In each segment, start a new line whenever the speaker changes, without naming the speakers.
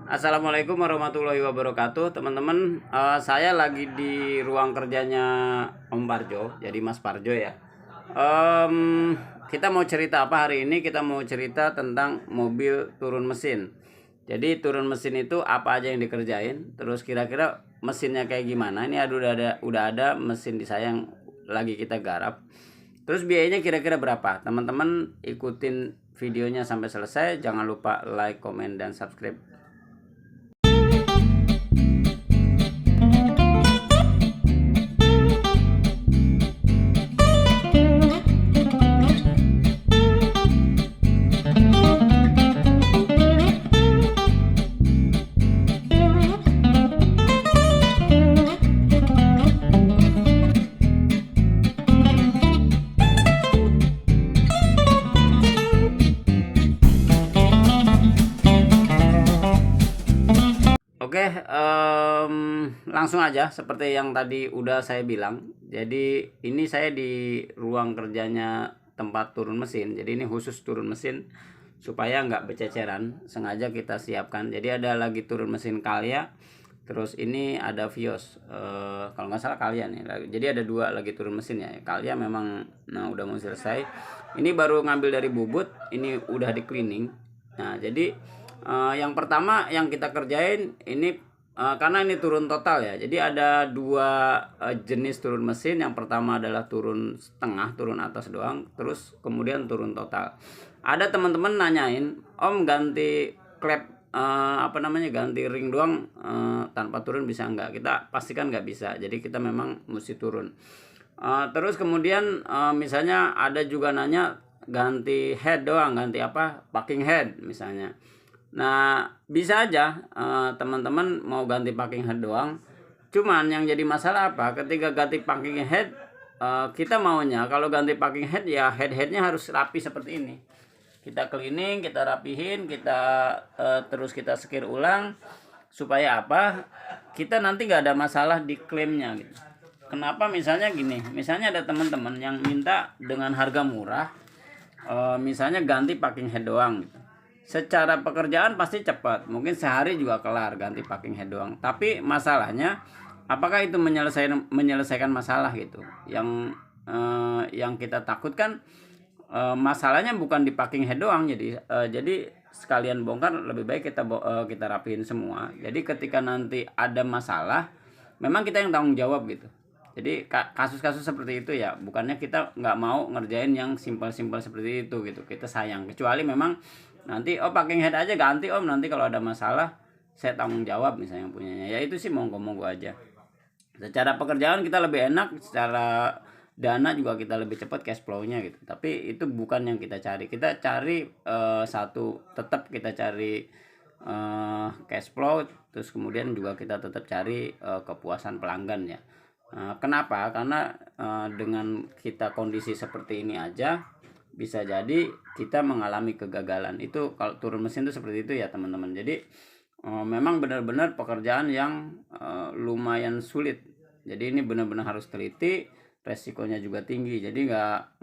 Assalamualaikum warahmatullahi wabarakatuh, teman-teman. Saya lagi di ruang kerjanya Om Parjo, jadi Mas Parjo ya. Kita mau cerita apa hari ini? Kita mau cerita tentang mobil turun mesin. Jadi turun mesin itu apa aja yang dikerjain, terus kira-kira mesinnya kayak gimana? Ini udah ada mesin di saya yang lagi kita garap. Terus biayanya kira-kira berapa? Teman-teman ikutin videonya sampai selesai. Jangan lupa like, komen, dan subscribe. Oke, langsung aja seperti yang tadi udah saya bilang. Jadi ini saya di ruang kerjanya tempat turun mesin. Jadi ini khusus turun mesin supaya nggak bececeran. Sengaja kita siapkan. Jadi ada lagi turun mesin Calya. Terus ini ada Vios. Kalau nggak salah Calya nih. Jadi ada dua lagi turun mesin ya. Calya memang udah mau selesai. Ini baru ngambil dari bubut. Ini udah di cleaning. Nah jadi yang pertama yang kita kerjain ini karena ini turun total ya. Jadi ada dua jenis turun mesin. Yang pertama adalah turun setengah, turun atas doang. Terus kemudian turun total. Ada teman-teman nanyain, Om ganti klep ganti ring doang tanpa turun bisa nggak? Kita pastikan nggak bisa. Jadi kita memang mesti turun. Terus kemudian misalnya ada juga nanya ganti head doang, ganti parking head misalnya. Nah bisa aja teman-teman mau ganti parking head doang. Cuman yang jadi masalah apa? Ketika ganti parking head, kita maunya kalau ganti parking head ya head-headnya harus rapi seperti ini. Kita cleaning, kita rapihin, kita terus kita sekir ulang supaya apa? Kita nanti nggak ada masalah di klaimnya gitu. Kenapa? Misalnya gini, misalnya ada teman-teman yang minta dengan harga murah, misalnya ganti parking head doang gitu. Secara pekerjaan pasti cepat, mungkin sehari juga kelar ganti parking head doang. Tapi masalahnya, apakah itu menyelesaikan masalah gitu? Yang kita takutkan masalahnya bukan di parking head doang. Jadi sekalian bongkar lebih baik kita rapiin semua. Jadi ketika nanti ada masalah, memang kita yang tanggung jawab gitu. Jadi kasus-kasus seperti itu ya, bukannya kita nggak mau ngerjain yang simpel-simpel seperti itu gitu. Kita sayang, kecuali memang nanti parking head aja ganti Om, nanti kalau ada masalah saya tanggung jawab misalnya yang punyanya. Ya itu sih monggo aja. Secara pekerjaan kita lebih enak, secara dana juga kita lebih cepat cash flow-nya gitu. Tapi itu bukan yang kita cari. Kita cari tetap kita cari cash flow, terus kemudian juga kita tetap cari kepuasan pelanggan ya. Kenapa? Karena dengan kita kondisi seperti ini aja bisa jadi kita mengalami kegagalan. Itu kalau turun mesin itu seperti itu ya teman-teman. Jadi memang benar-benar pekerjaan yang lumayan sulit. Jadi ini benar-benar harus teliti, resikonya juga tinggi. Jadi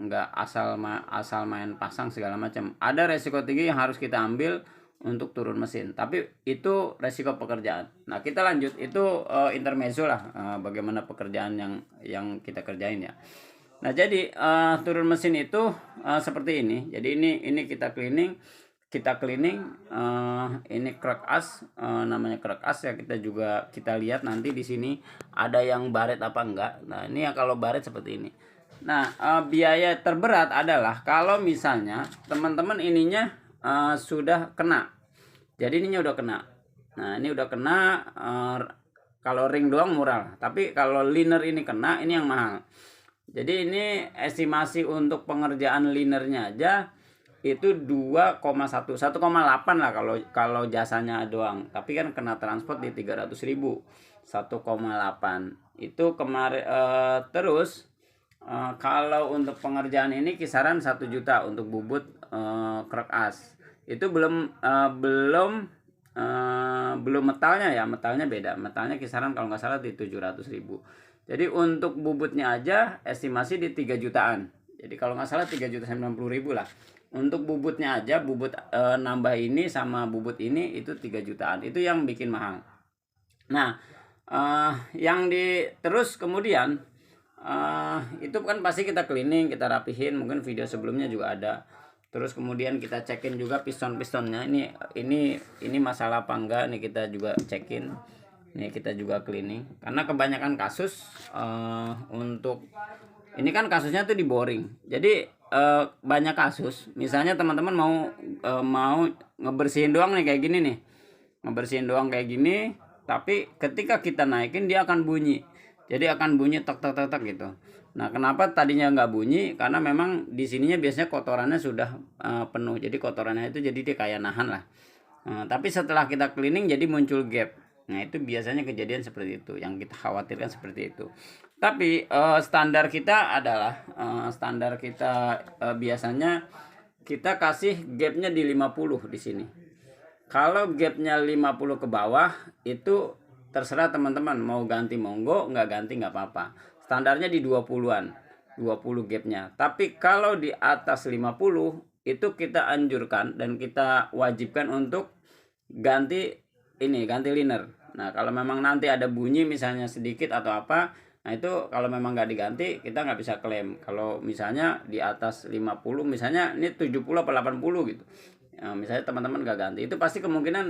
nggak asal main pasang segala macam. Ada resiko tinggi yang harus kita ambil untuk turun mesin. Tapi itu resiko pekerjaan. Nah kita lanjut, itu intermezzo lah bagaimana pekerjaan yang kita kerjain ya. Nah jadi turun mesin itu seperti ini. Jadi ini kita cleaning, ini crack as, namanya crack as ya. Kita lihat nanti di sini ada yang baret apa enggak. Nah ini ya kalau baret seperti ini. Nah biaya terberat adalah kalau misalnya teman-teman ininya sudah kena. Jadi ininya udah kena. Nah ini udah kena. Kalau ring doang murah, tapi kalau liner ini kena, ini yang mahal. Jadi ini estimasi untuk pengerjaan linernya aja itu 2,1 1,8 lah kalau jasanya doang. Tapi kan kena transport di 300.000. 1,8 itu kemarin. Terus kalau untuk pengerjaan ini kisaran 1 juta untuk bubut crack as. Itu belum metalnya ya. Metalnya beda. Metalnya kisaran kalau nggak salah di 700.000. Jadi untuk bubutnya aja estimasi di 3 jutaan. Jadi kalau nggak salah 3.090.000 lah Untuk bubutnya aja, bubut nambah ini sama bubut ini itu 3 jutaan. Itu yang bikin mahal. Nah, yang terus kemudian itu kan pasti kita cleaning, kita rapihin, mungkin video sebelumnya juga ada. Terus kemudian kita cekin juga piston-pistonnya, ini masalah apa enggak, nih kita juga cekin. Nih kita juga cleaning, karena kebanyakan kasus untuk ini kan kasusnya tuh di boring. Jadi banyak kasus, misalnya teman-teman mau ngebersihin doang nih kayak gini nih, ngebersihin doang kayak gini, tapi ketika kita naikin dia akan bunyi. Jadi akan bunyi tek tek tek tek gitu. Nah, kenapa tadinya nggak bunyi? Karena memang di sininya biasanya kotorannya sudah penuh. Jadi kotorannya itu jadi dia kayak nahan lah. Tapi setelah kita cleaning jadi muncul gap. Nah, itu biasanya kejadian seperti itu. Yang kita khawatirkan seperti itu. Tapi standar kita adalah biasanya kita kasih gapnya di 50 di sini. Kalau gapnya 50 ke bawah itu terserah teman-teman mau ganti monggo, nggak ganti nggak apa-apa. Standarnya di 20-an, 20 gapnya. Tapi kalau di atas 50 itu kita anjurkan dan kita wajibkan untuk ganti liner. Nah, kalau memang nanti ada bunyi misalnya sedikit atau apa, nah itu kalau memang nggak diganti kita nggak bisa klaim. Kalau misalnya di atas 50, misalnya ini 70 atau 80 gitu, misalnya teman-teman nggak ganti, itu pasti kemungkinan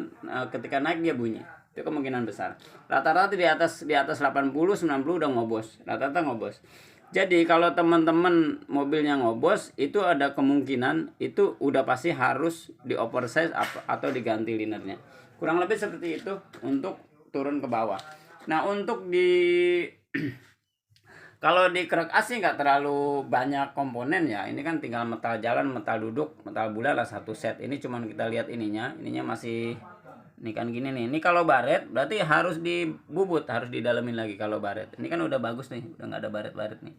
ketika naik dia bunyi. Itu kemungkinan besar. Rata-rata di atas 80 90 udah ngobos, rata-rata ngobos. Jadi kalau teman-teman mobilnya ngobos, itu ada kemungkinan itu udah pasti harus di oversize atau diganti linernya. Kurang lebih seperti itu untuk turun ke bawah. Nah, untuk kalau di krek as sih nggak terlalu banyak komponen ya. Ini kan tinggal metal jalan, metal duduk, metal bulat lah satu set. Ini cuman kita lihat ininya masih ini kan gini nih. Ini kalau baret berarti harus dibubut, harus didalemin lagi kalau baret. Ini kan udah bagus nih, udah nggak ada baret-baret nih.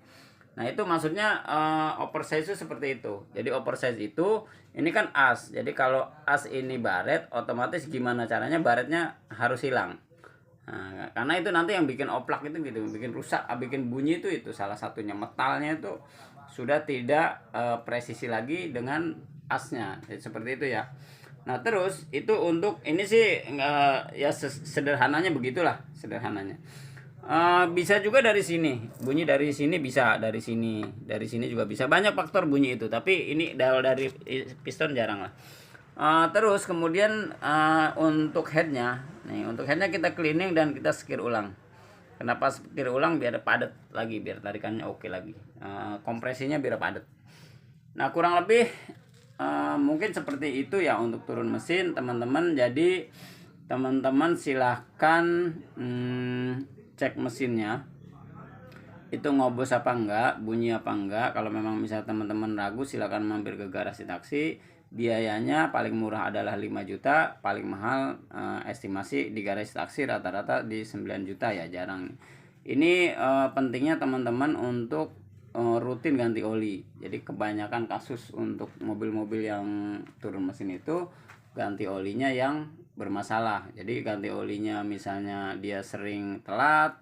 Nah, itu maksudnya oversize itu seperti itu. Jadi oversize itu ini kan as. Jadi kalau as ini baret, otomatis gimana caranya baretnya harus hilang. Nah, karena itu nanti yang bikin oplak itu gitu, bikin rusak, bikin bunyi itu salah satunya, metalnya itu sudah tidak presisi lagi dengan asnya. Jadi seperti itu ya. Nah, terus itu untuk ini sih ya sederhananya begitulah, sederhananya. Bisa juga dari sini, bunyi dari sini bisa, dari sini juga bisa. Banyak faktor bunyi itu, tapi ini dari piston jarang lah. Terus kemudian untuk headnya, untuk headnya kita cleaning dan kita skir ulang. Kenapa skir ulang? Biar padat lagi, biar tarikannya oke lagi. Kompresinya biar padat. Nah, kurang lebih mungkin seperti itu ya untuk turun mesin teman-teman. Jadi teman-teman silahkan cek mesinnya itu ngobos apa enggak, bunyi apa enggak. Kalau memang misalnya teman-teman ragu, silahkan mampir ke garasi taksi. Biayanya paling murah adalah 5 juta, paling mahal estimasi di garasi taksi rata-rata di 9 juta ya, jarang. Ini pentingnya teman-teman untuk rutin ganti oli. Jadi kebanyakan kasus untuk mobil-mobil yang turun mesin itu ganti olinya yang bermasalah. Jadi ganti olinya misalnya dia sering telat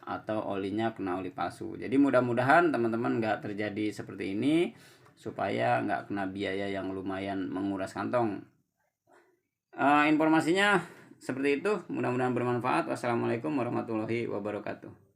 atau olinya kena oli palsu. Jadi mudah-mudahan teman-teman nggak terjadi seperti ini, supaya nggak kena biaya yang lumayan menguras kantong. Informasinya seperti itu, mudah-mudahan bermanfaat. Wassalamualaikum warahmatullahi wabarakatuh.